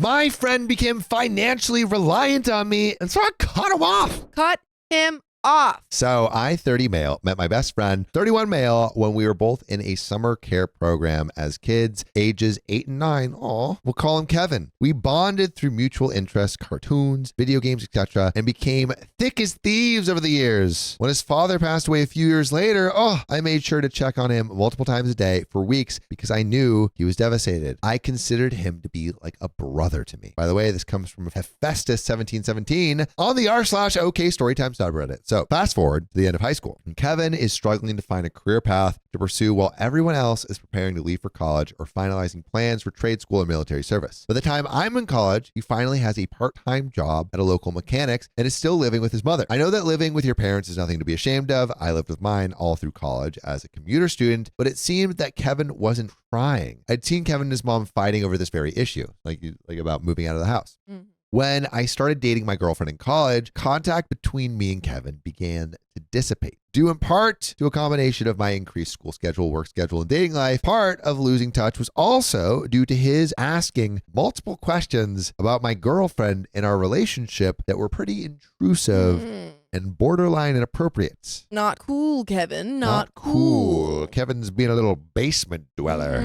My friend became financially reliant on me, and so I cut him off. Cut him off. So I, 30 male, met my best friend, 31 male, when we were both in a summer care program as kids, ages 8 and 9. Aw, we'll call him Kevin. We bonded through mutual interests, cartoons, video games, etc., and became thick as thieves over the years. When his father passed away a few years later, I made sure to check on him multiple times a day for weeks because I knew he was devastated. I considered him to be like a brother to me. By the way, this comes from Hephaestus1717 on the r/OK Storytime subreddit. So fast forward to the end of high school, and Kevin is struggling to find a career path to pursue while everyone else is preparing to leave for college or finalizing plans for trade school and military service. By the time I'm in college, he finally has a part-time job at a local mechanics and is still living with his mother. I know that living with your parents is nothing to be ashamed of. I lived with mine all through college as a commuter student, but it seemed that Kevin wasn't trying. I'd seen Kevin and his mom fighting over this very issue, like about moving out of the house. Mm-hmm. When I started dating my girlfriend in college, contact between me and Kevin began to dissipate, due in part to a combination of my increased school schedule, work schedule, and dating life. Part of losing touch was also due to his asking multiple questions about my girlfriend and our relationship that were pretty intrusive and borderline inappropriate. Not cool, Kevin. Not cool. Kevin's being a little basement dweller.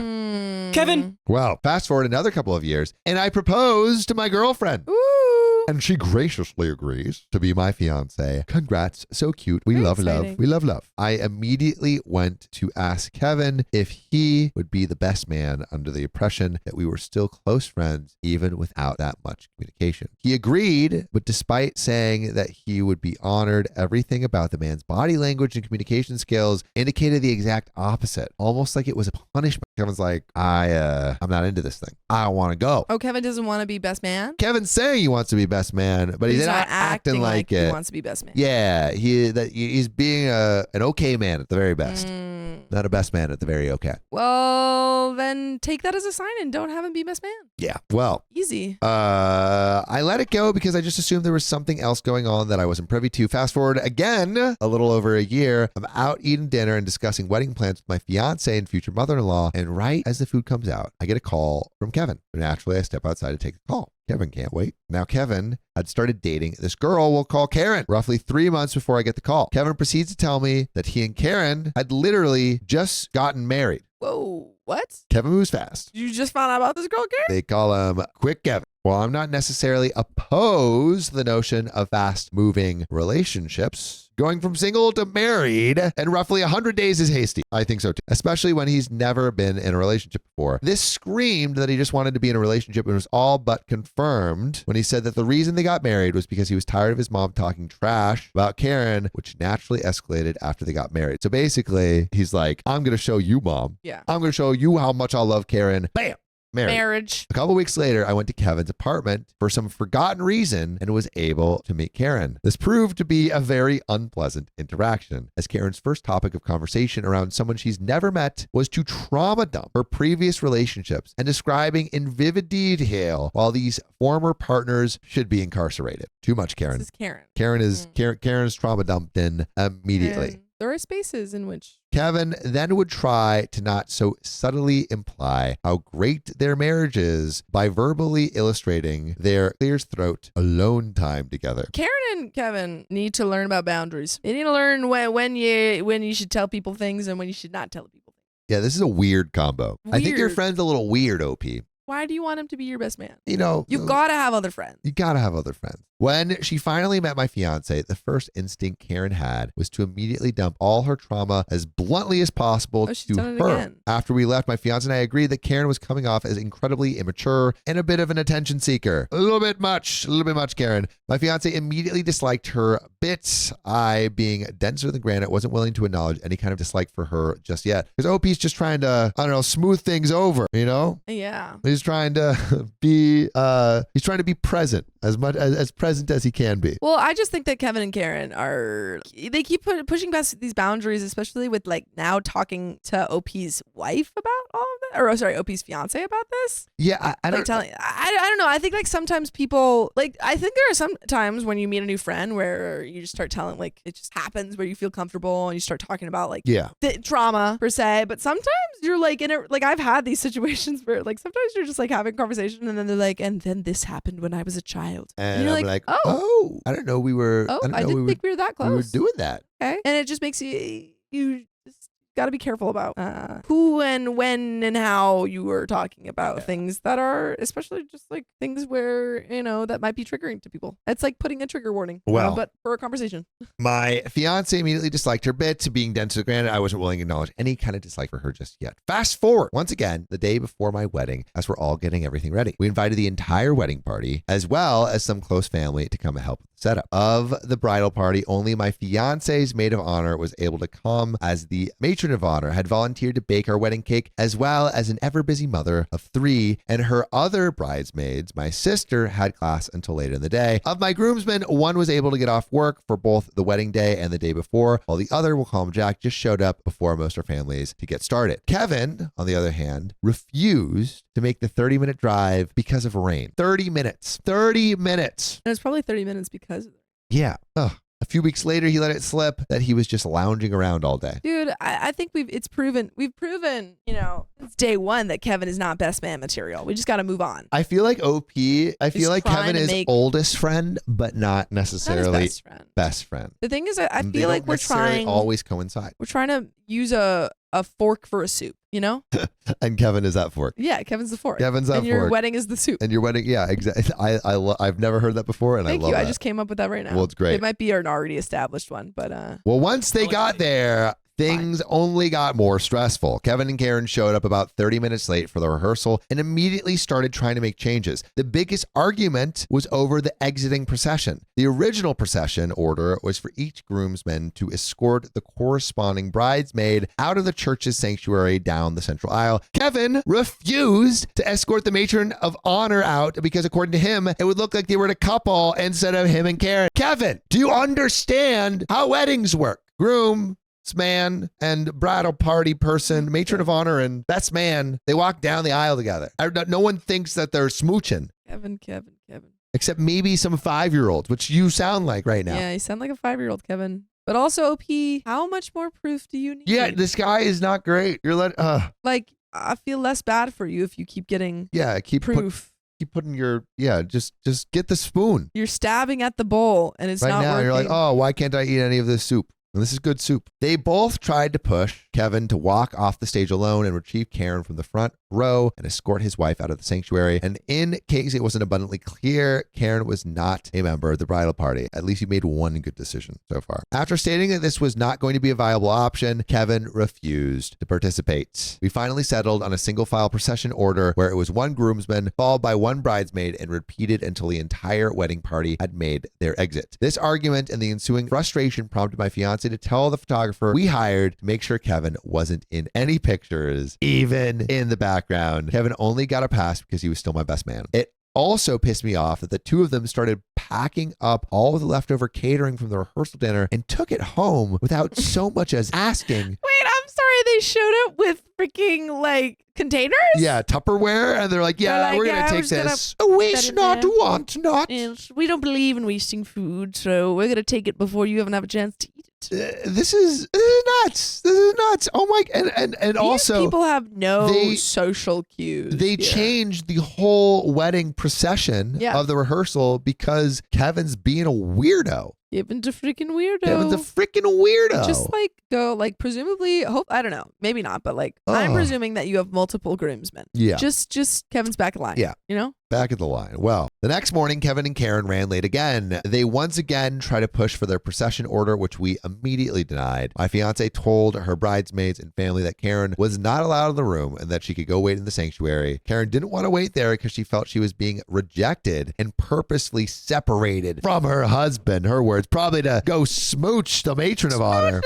Kevin. Well, fast forward another couple of years, and I proposed to my girlfriend. Ooh. And she graciously agrees to be my fiance. Congrats. So cute. We Very love exciting. love. We love love. I immediately went to ask Kevin if he would be the best man under the impression that we were still close friends, even without that much communication. He agreed, but despite saying that he would be honored, everything about the man's body language and communication skills indicated the exact opposite, almost like it was a punishment. Kevin's like, I'm not into this thing. I want to go. Oh, Kevin doesn't want to be best man? Kevin's saying he wants to be best man, but he's not acting like it. He wants to be best man. Yeah, he's being an okay man at the very best. Not a best man at the very okay. Well, then take that as a sign and don't have him be best man. Yeah. Well, easy. I let it go because I just assumed there was something else going on that I wasn't privy to. Fast forward again, a little over a year. I'm out eating dinner and discussing wedding plans with my fiance and future mother-in-law. And right as the food comes out, I get a call from Kevin. Naturally, I step outside to take the call. Kevin can't wait. Now, Kevin had started dating this girl we'll call Karen roughly 3 months before I get the call. Kevin proceeds to tell me that he and Karen had literally just gotten married. Whoa, what? Kevin moves fast. You just found out about this girl, Karen? They call him Quick Kevin. While I'm not necessarily opposed to the notion of fast-moving relationships, going from single to married in roughly 100 days is hasty. I think so too, especially when he's never been in a relationship before. This screamed that he just wanted to be in a relationship and was all but confirmed when he said that the reason they got married was because he was tired of his mom talking trash about Karen, which naturally escalated after they got married. So basically, he's like, I'm going to show you, Mom. Yeah. I'm going to show you how much I love Karen. Bam. Marriage. A couple weeks later, I went to Kevin's apartment for some forgotten reason and was able to meet Karen. This proved to be a very unpleasant interaction, as Karen's first topic of conversation around someone she's never met was to trauma dump her previous relationships and describing in vivid detail why these former partners should be incarcerated. Too much, Karen. This is Karen. Karen's trauma dumped in immediately. And there are spaces in which Kevin then would try to not so subtly imply how great their marriage is by verbally illustrating their clear throat alone time together. Karen and Kevin need to learn about boundaries. They need to learn when you should tell people things and when you should not tell people things. Yeah, this is a weird combo. I think your friend's a little weird, OP. Why do you want him to be your best man? You know, You've got to have other friends. You got to have other friends. When she finally met my fiance, the first instinct Karen had was to immediately dump all her trauma as bluntly as possible to her. Again. After we left, my fiance and I agreed that Karen was coming off as incredibly immature and a bit of an attention seeker. A little bit much, Karen. My fiance immediately disliked her bits. I, being denser than granite, wasn't willing to acknowledge any kind of dislike for her just yet. Because OP's just trying to, smooth things over, you know? Yeah. He's trying to be present as present as he can be. Well, I just think that Kevin and Karen they keep pushing past these boundaries, especially with like now talking to OP's wife about all of that, or sorry, OP's fiance about this. Yeah, I don't know. I think like sometimes people I think there are some times when you meet a new friend where you just start telling like it just happens where you feel comfortable and you start talking about the trauma per se. But sometimes you're like in a I've had these situations where like sometimes they're just like having a conversation, and then they're like, and then this happened when I was a child. And you're I'm like, oh, I don't know. I didn't think we were that close. We were doing that. Okay. And it just makes you just got to be careful about who and when and how you were talking about things that are, especially just like things where, that might be triggering to people. It's like putting a trigger warning, but for a conversation. My fiance immediately disliked her bit, being dense to granted. I wasn't willing to acknowledge any kind of dislike for her just yet. Fast forward, once again, the day before my wedding, as we're all getting everything ready. We invited the entire wedding party, as well as some close family to come and help with the setup. Of the bridal party, only my fiance's maid of honor was able to come, as the matron of honor had volunteered to bake our wedding cake, as well as an ever-busy mother of 3, and her other bridesmaids, my sister, had class until later in the day. Of my groomsmen, one was able to get off work for both the wedding day and the day before, while the other, we'll call him Jack, just showed up before most of our families to get started. Kevin, on the other hand, refused to make the 30-minute drive because of rain. 30 minutes. 30 minutes. And it's probably 30 minutes because of it. Yeah. Ugh. A few weeks later, he let it slip that he was just lounging around all day. Dude, I think we've proven, since day one that Kevin is not best man material. We just got to move on. I feel like Kevin is oldest friend, but not necessarily best friend. The thing is, I feel like we're trying always coincide. We're trying to use a fork for a soup, And Kevin is that fork. Yeah, Kevin's the fork. Kevin's that fork. And your wedding is the soup. And your wedding, yeah, exactly. I've never heard that before, and Thank I love you. that. I just came up with that right now. Well, it's great. It might be an already established one, but well, once they got there, things only got more stressful. Kevin and Karen showed up about 30 minutes late for the rehearsal and immediately started trying to make changes. The biggest argument was over the exiting procession. The original procession order was for each groomsman to escort the corresponding bridesmaid out of the church's sanctuary down the central aisle. Kevin refused to escort the matron of honor out because, according to him, it would look like they were a couple instead of him and Karen. Kevin, do you understand how weddings work? Groomsman and bridal party person, matron of honor and best man, they walk down the aisle together. No one thinks that they're smooching. Kevin. Except maybe some 5-year-olds, which you sound like right now. Yeah, you sound like a 5-year-old, Kevin. But also, OP, how much more proof do you need? Yeah, this guy is not great. You're like, I feel less bad for you if you keep getting proof. Keep putting your, just get the spoon. You're stabbing at the bowl and it's right not now, working. You're like, oh, why can't I eat any of this soup? And this is good soup. They both tried to push Kevin to walk off the stage alone and retrieve Karen from the front row and escort his wife out of the sanctuary. And in case it wasn't abundantly clear, Karen was not a member of the bridal party. At least you made one good decision so far. After stating that this was not going to be a viable option, Kevin refused to participate. We finally settled on a single file procession order where it was one groomsman followed by one bridesmaid and repeated until the entire wedding party had made their exit. This argument and the ensuing frustration prompted my fiance to tell the photographer we hired to make sure Kevin wasn't in any pictures, even in the background. Kevin only got a pass because he was still my best man. It also pissed me off that the two of them started packing up all of the leftover catering from the rehearsal dinner and took it home without so much as asking. Wait, I'm sorry, they showed up with freaking containers? Yeah, Tupperware, and they're like, we're gonna take this. Waste not, want not. We don't believe in wasting food, so we're gonna take it before you even have a chance to eat it. This is nuts. This is nuts. Oh my! And These also, people have no social cues. They changed the whole wedding procession of the rehearsal because Kevin's being a weirdo. Kevin's a freaking weirdo. Just go presumably. I don't know. Maybe not, but I'm presuming that you have multiple groomsmen. Yeah. Just Kevin's back in line. Yeah. Back of the line. Well, the next morning, Kevin and Karen ran late again. They once again tried to push for their procession order, which we immediately denied. My fiance told her bridesmaids and family that Karen was not allowed in the room and that she could go wait in the sanctuary. Karen didn't want to wait there because she felt she was being rejected and purposely separated from her husband. Her words, probably to go smooch the matron of honor.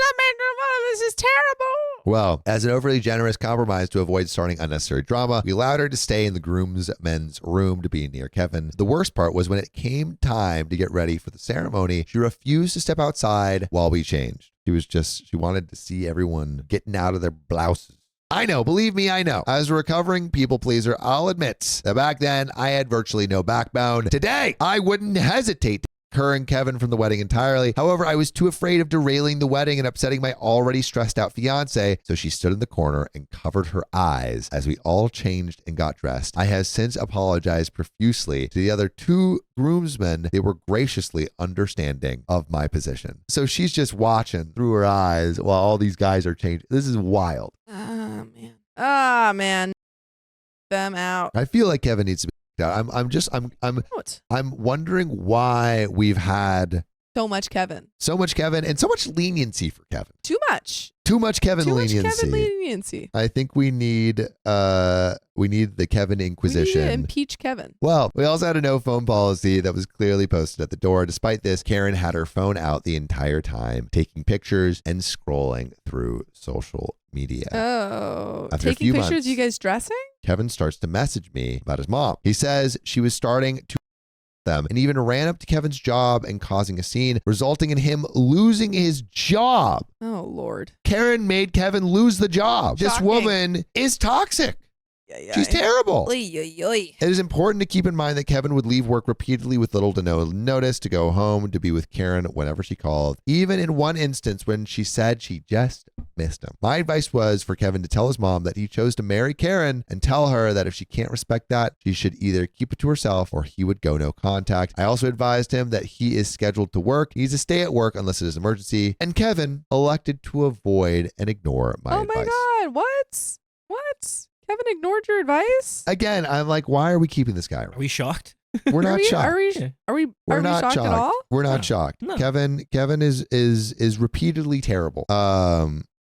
This is terrible. Well, as an overly generous compromise to avoid starting unnecessary drama, we allowed her to stay in the groomsmen's room to be near Kevin. The worst part was when it came time to get ready for the ceremony, she refused to step outside while we changed. She wanted to see everyone getting out of their blouses. I know, believe me, I know. As a recovering people pleaser, I'll admit that back then I had virtually no backbone. Today, I wouldn't hesitate to her and Kevin from the wedding entirely. However, I was too afraid of derailing the wedding and upsetting my already stressed out fiance, so she stood in the corner and covered her eyes as we all changed and got dressed. I have since apologized profusely to the other two groomsmen. They were graciously understanding of my position. So she's just watching through her eyes while all these guys are changing. This is wild. Ah, man. Them out. I feel like Kevin needs to be out. I'm wondering why we've had so much Kevin and so much leniency for Kevin. Too much Kevin leniency. Kevin leniency. I think we need the Kevin Inquisition. We need to impeach Kevin. Well, we also had a no phone policy that was clearly posted at the door. Despite this, Karen had her phone out the entire time, taking pictures and scrolling through social media. Oh, After taking pictures of you guys dressing? Kevin starts to message me about his mom. He says she was starting to them and even ran up to Kevin's job and causing a scene, resulting in him losing his job. Oh, Lord. Karen made Kevin lose the job. Shocking. This woman is toxic. She's terrible. It is important to keep in mind that Kevin would leave work repeatedly with little to no notice to go home to be with Karen whenever she called, even in one instance when she said she just missed him. My advice was for Kevin to tell his mom that he chose to marry Karen and tell her that if she can't respect that, she should either keep it to herself or he would go no contact. I also advised him that he is scheduled to work. He needs to stay at work unless it is an emergency. And Kevin elected to avoid and ignore my advice. Oh my God. What? Kevin ignored your advice? Again, I'm like, why are we keeping this guy around? Are we shocked? We're not shocked. Are we shocked at all? We're not shocked. No. Kevin is repeatedly terrible.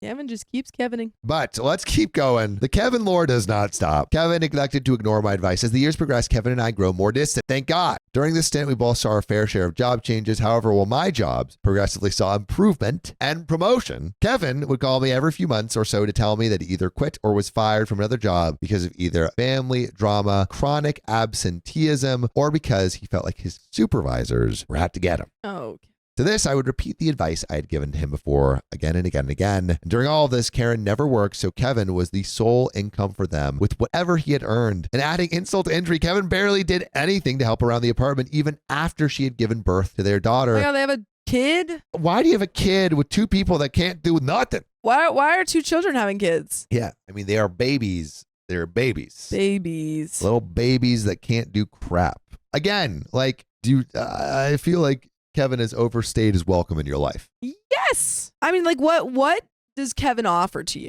Kevin just keeps Kevining. But let's keep going. The Kevin lore does not stop. Kevin neglected to ignore my advice. As the years progress, Kevin and I grow more distant. Thank God. During this stint, we both saw our fair share of job changes. However, while my jobs progressively saw improvement and promotion, Kevin would call me every few months or so to tell me that he either quit or was fired from another job because of either family drama, chronic absenteeism, or because he felt like his supervisors were out to get him. Oh, okay. To this, I would repeat the advice I had given to him before again and again and again. And during all of this, Karen never worked, so Kevin was the sole income for them with whatever he had earned. And adding insult to injury, Kevin barely did anything to help around the apartment, even after she had given birth to their daughter. Oh my God, they have a kid? Why do you have a kid with two people that can't do nothing? Why are two children having kids? Yeah, I mean, they are babies. They're babies. Babies. Little babies that can't do crap. Again, like, I feel like Kevin has overstayed his welcome in your life. Yes. I mean, like, what does Kevin offer to you?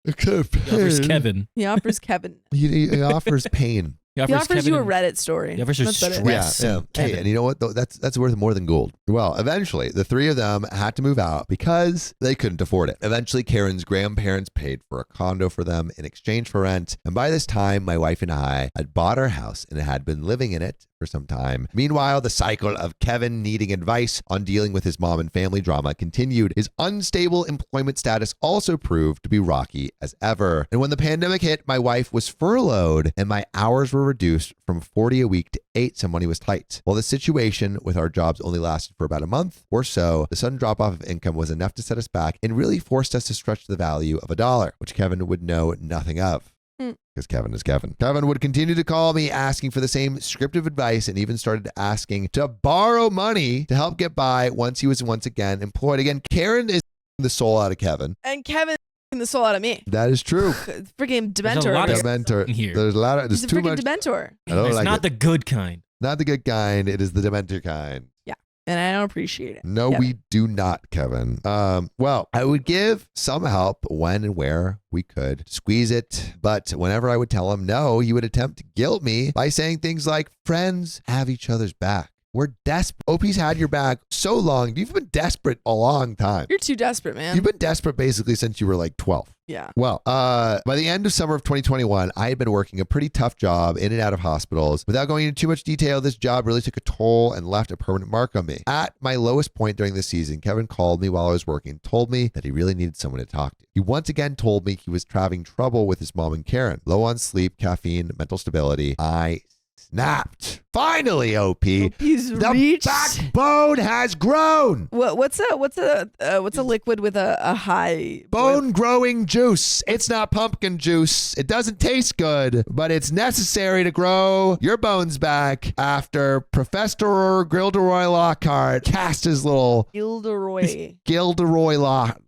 He offers Kevin. He offers Kevin. He offers pain. He offers you a Reddit story. He offers you stress. Yeah. Hey, and you know what? That's worth more than gold. Well, eventually, the three of them had to move out because they couldn't afford it. Eventually, Karen's grandparents paid for a condo for them in exchange for rent. And by this time, my wife and I had bought our house and had been living in it for some time. Meanwhile, the cycle of Kevin needing advice on dealing with his mom and family drama continued. His unstable employment status also proved to be rocky as ever. And when the pandemic hit, my wife was furloughed and my hours were reduced from 40 a week to 8, so money was tight. While the situation with our jobs only lasted for about a month or so, the sudden drop off of income was enough to set us back and really forced us to stretch the value of $1, which Kevin would know nothing of. Because Kevin is Kevin. Kevin would continue to call me asking for the same scripted advice and even started asking to borrow money to help get by once he was once again employed. Again, Karen is the soul out of Kevin. And Kevin is the soul out of me. That is true. Freaking Dementor. There's a lot of Dementor. here. There's a lot of, there's He's a too freaking much. Dementor. I don't It's like not it. the good kind. Not the good kind. It is the Dementor kind. And I don't appreciate it. No, Kevin. we do not, Kevin. Well, I would give some help when and where we could squeeze it. But whenever I would tell him no, he would attempt to guilt me by saying things like, friends have each other's back. We're desperate. OP's had your back so long. You've been desperate a long time. You're too desperate, man. You've been desperate basically since you were like 12. Yeah. Well, by the end of summer of 2021, I had been working a pretty tough job in and out of hospitals. Without going into too much detail, this job really took a toll and left a permanent mark on me. At my lowest point during this season, Kevin called me while I was working and told me that he really needed someone to talk to. He once again told me he was having trouble with his mom and Karen. Low on sleep, caffeine, mental stability. I snapped. Finally, OP, He's the reached. backbone has grown. What's a liquid with a high Bone growing juice. It's not pumpkin juice. It doesn't taste good, but it's necessary to grow your bones back after Professor Gilderoy Lockhart cast his little Gilderoy.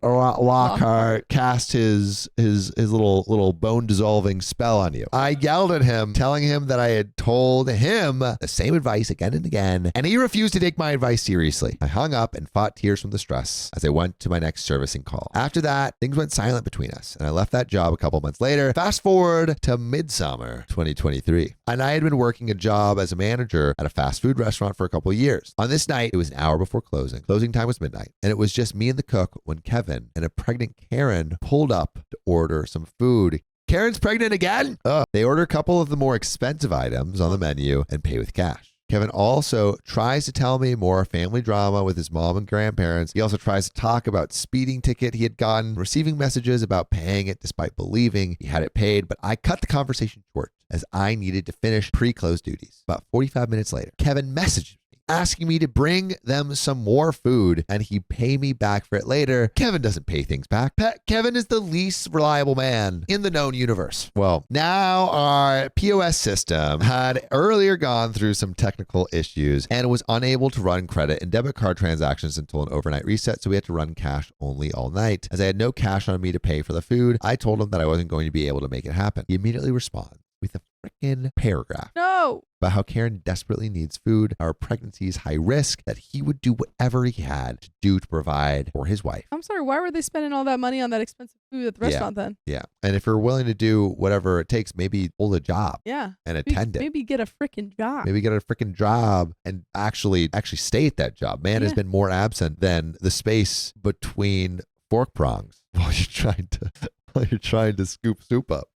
Lockhart cast his little bone dissolving spell on you. I yelled at him, telling him that I had told him the same advice again and again, and he refused to take my advice seriously. I hung up and fought tears from the stress as I went to my next servicing call. After that, things went silent between us, and I left that job a couple months later. Fast forward to midsummer 2023, and I had been working a job as a manager at a fast food restaurant for a couple of years. On this night, it was an hour before closing. Closing time was midnight, and it was just me and the cook when Kevin and a pregnant Karen pulled up to order some food. Karen's pregnant again? They order a couple of the more expensive items on the menu and pay with cash. Kevin also tries to tell me more family drama with his mom and grandparents. He also tries to talk about speeding ticket he had gotten, receiving messages about paying it despite believing he had it paid, but I cut the conversation short as I needed to finish pre-close duties. About 45 minutes later, Kevin messaged me asking me to bring them some more food and he'd pay me back for it later. Kevin doesn't pay things back. Kevin is the least reliable man in the known universe. Well, now our POS system had earlier gone through some technical issues and was unable to run credit and debit card transactions until an overnight reset, so we had to run cash only all night. As I had no cash on me to pay for the food, I told him that I wasn't going to be able to make it happen. He immediately responds with a freaking paragraph about how Karen desperately needs food, our pregnancy is high risk, that he would do whatever he had to do to provide for his wife. I'm sorry, why were they spending all that money on that expensive food at the restaurant then? Yeah. And if you're willing to do whatever it takes, maybe hold a job. Yeah. And attend it. Maybe get a freaking job. Maybe get a freaking job and actually stay at that job. Man has been more absent than the space between fork prongs while you're trying to scoop soup up.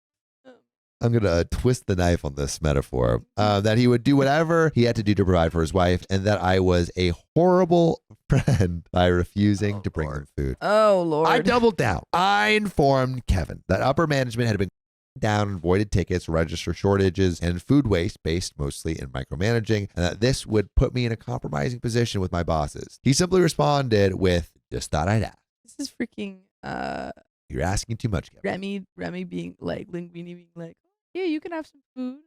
I'm going to twist the knife on this metaphor, that he would do whatever he had to do to provide for his wife, and that I was a horrible friend by refusing to bring him food. Oh, Lord. I doubled down. I informed Kevin that upper management had been down and voided tickets, register shortages, and food waste based mostly in micromanaging, and that this would put me in a compromising position with my bosses. He simply responded with, just thought I'd ask. This is freaking... You're asking too much, Kevin. Remy being like, Linguini being like, yeah, you can have some food.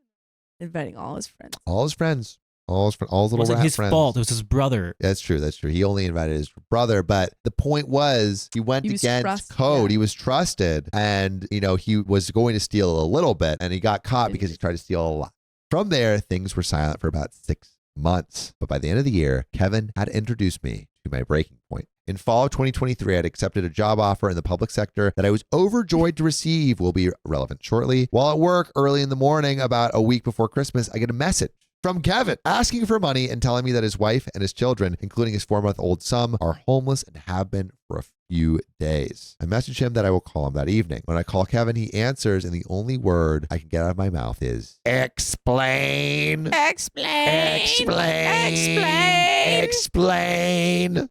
Inviting all his friends. All his little It wasn't rat his friends. fault. It was his brother. That's true. He only invited his brother. But the point was, he went against code. Yeah. He was trusted. And, he was going to steal a little bit. And he got caught because he tried to steal a lot. From there, things were silent for about 6 months. But by the end of the year, Kevin had introduced me to my breaking point. In fall of 2023, I had accepted a job offer in the public sector that I was overjoyed to receive. Will be relevant shortly. While at work early in the morning, about a week before Christmas, I get a message from Kevin asking for money and telling me that his wife and his children, including his 4-month-old son, are homeless and have been for a few days. I message him that I will call him that evening. When I call Kevin, he answers, and the only word I can get out of my mouth is explain. Explain.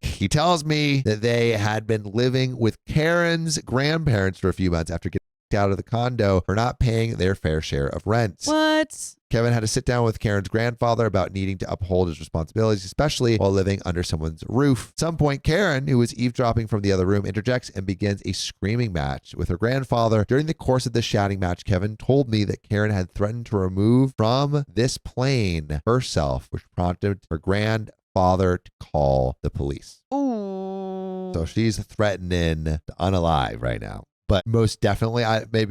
He tells me that they had been living with Karen's grandparents for a few months after getting out of the condo for not paying their fair share of rent. What? Kevin had to sit down with Karen's grandfather about needing to uphold his responsibilities, especially while living under someone's roof. At some point, Karen, who was eavesdropping from the other room, interjects and begins a screaming match with her grandfather. During the course of this shouting match, Kevin told me that Karen had threatened to remove from this plane herself, which prompted her grandfather to call the police. Ooh. So she's threatening to unalive right now. But most definitely,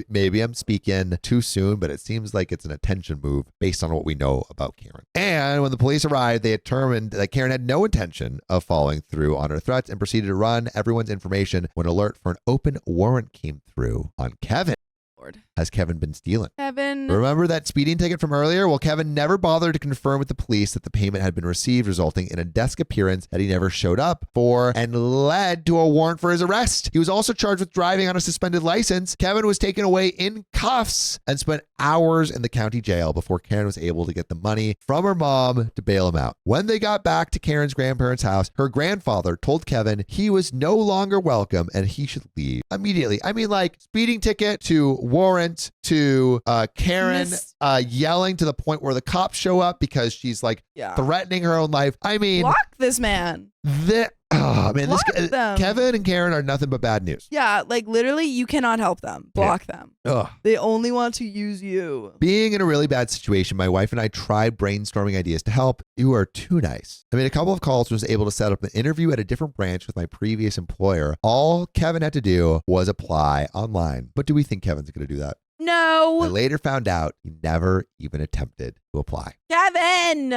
maybe I'm speaking too soon, but it seems like it's an attention move based on what we know about Karen. And when the police arrived, they determined that Karen had no intention of following through on her threats and proceeded to run everyone's information when alert for an open warrant came through on Kevin. Lord. Has Kevin been stealing? Kevin. Remember that speeding ticket from earlier? Well, Kevin never bothered to confirm with the police that the payment had been received, resulting in a desk appearance that he never showed up for and led to a warrant for his arrest. He was also charged with driving on a suspended license. Kevin was taken away in cuffs and spent hours in the county jail before Karen was able to get the money from her mom to bail him out. When they got back to Karen's grandparents' house, her grandfather told Kevin he was no longer welcome and he should leave immediately. I mean, like, speeding ticket to warrant to Karen Miss- yelling to the point where the cops show up because she's like Yeah. threatening her own life. I mean, Block this man. this Block them. Kevin and Karen are nothing but bad news. Yeah, like literally, you cannot help them. Block them. Ugh. They only want to use you. Being in a really bad situation, my wife and I tried brainstorming ideas to help. You are too nice. I made a couple of calls and was able to set up an interview at a different branch with my previous employer. All Kevin had to do was apply online. But do we think Kevin's going to do that? I No, later found out he never even attempted to apply. Kevin.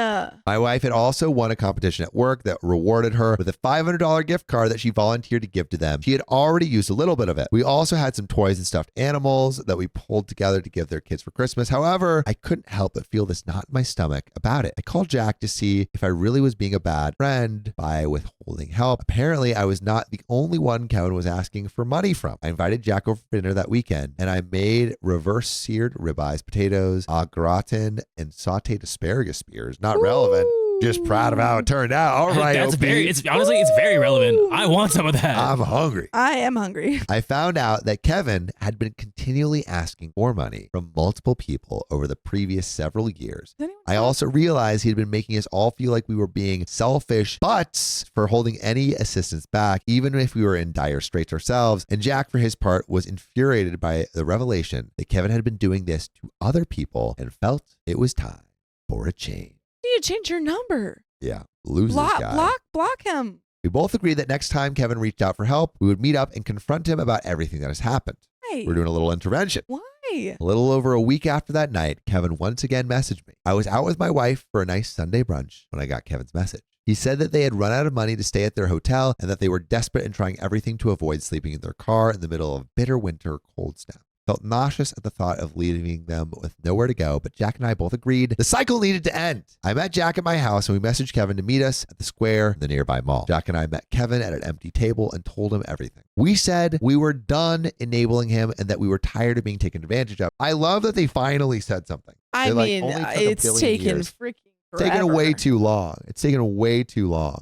My wife had also won a competition at work that rewarded her with a $500 gift card that she volunteered to give to them. She had already used a little bit of it. We also had some toys and stuffed animals that we pulled together to give their kids for Christmas. However, I couldn't help but feel this knot in my stomach about it. I called Jack to see if I really was being a bad friend by withholding help. Apparently, I was not the only one Kevin was asking for money from. I invited Jack over for dinner that weekend, and I made reverse seared ribeyes, potatoes, au gratin, and sauteed asparagus spears. Not relevant. Just proud of how it turned out. All right, That's OP. it's very relevant. I want some of that. I'm hungry. I am hungry. I found out that Kevin had been continually asking for money from multiple people over the previous several years. Does anyone I know? also realized he had been making us all feel like we were being selfish butts for holding any assistance back, even if we were in dire straits ourselves. And Jack, for his part, was infuriated by the revelation that Kevin had been doing this to other people and felt it was time for a change. You need to change your number. Yeah, lose this guy. Block him. We both agreed that next time Kevin reached out for help, we would meet up and confront him about everything that has happened. Hey, We're doing a little intervention. why? A little over a week after that night, Kevin once again messaged me. I was out with my wife for a nice Sunday brunch when I got Kevin's message. He said that they had run out of money to stay at their hotel and that they were desperate and trying everything to avoid sleeping in their car in the middle of bitter winter cold snap. Felt nauseous at the thought of leaving them with nowhere to go, but Jack and I both agreed the cycle needed to end. I met Jack at my house and we messaged Kevin to meet us at the square in the nearby mall. Jack and I met Kevin at an empty table and told him everything. We said we were done enabling him and that we were tired of being taken advantage of. I love that they finally said something. I They, mean, only took a it's billion taken years. freaking It's taken forever. way too long. It's taken way too long.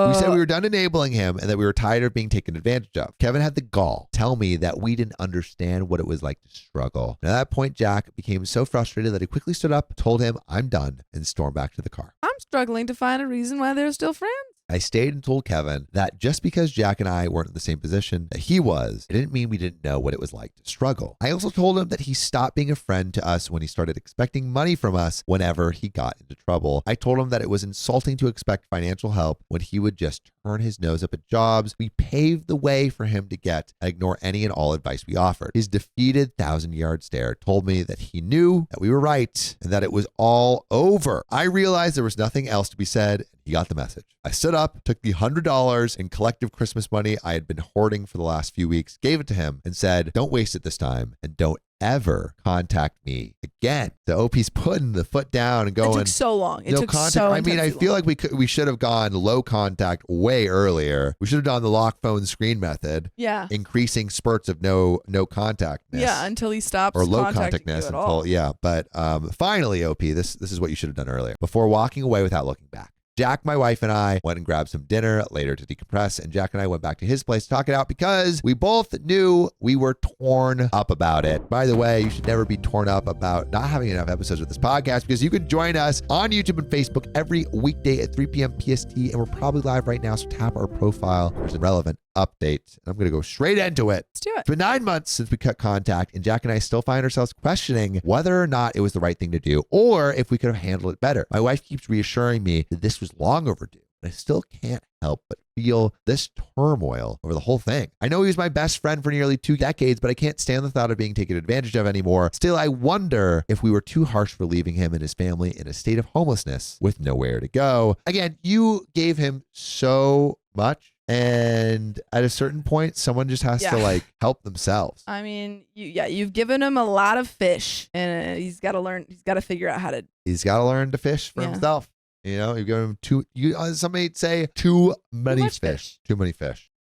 We said we were done enabling him and that we were tired of being taken advantage of. Kevin had the gall to tell me that we didn't understand what it was like to struggle. And at that point, Jack became so frustrated that he quickly stood up, told him, "I'm done," and stormed back to the car. I'm struggling to find a reason why they're still friends. I stayed and told Kevin that just because Jack and I weren't in the same position that he was, it didn't mean we didn't know what it was like to struggle. I also told him that he stopped being a friend to us when he started expecting money from us whenever he got into trouble. I told him that it was insulting to expect financial help when he would just turn his nose up at jobs we paved the way for him to get and ignore any and all advice we offered. His defeated 1,000-yard stare told me that he knew that we were right and that it was all over. I realized there was nothing else to be said. He got the message. I stood up, took the $100 in collective Christmas money I had been hoarding for the last few weeks, gave it to him, and said, "Don't waste it this time, and don't ever contact me again." The OP's putting the foot down and It going, took so long. It no took contact. so I mean, I intensely feel long. like we should have gone low contact way earlier. We should have done the lock phone screen method, Yeah. increasing spurts of no contactness. Yeah, until he stops Or low contacting you contactness at all. But finally, OP, this is what you should have done earlier. Before walking away without looking back. Jack, my wife, and I went and grabbed some dinner later to decompress, and Jack and I went back to his place to talk it out because we both knew we were torn up about it. By the way, you should never be torn up about not having enough episodes of this podcast because you can join us on YouTube and Facebook every weekday at 3 p.m. PST, and we're probably live right now, so tap our profile. There's a relevant update. I'm going to go straight into it. Let's do it. It's been 9 months since we cut contact, and Jack and I still find ourselves questioning whether or not it was the right thing to do or if we could have handled it better. My wife keeps reassuring me that this was long overdue, but I still can't help but feel this turmoil over the whole thing. I know he was my best friend for nearly 2 decades, but I can't stand the thought of being taken advantage of anymore. Still, I wonder if we were too harsh for leaving him and his family in a state of homelessness with nowhere to go. Again, you gave him so much. And at a certain point, someone just has to help themselves. I mean, you've given him a lot of fish, and he's got to learn. He's got to figure out how to. He's got to learn to fish for himself. You know, you've given him somebody say too many fish. Too many fish.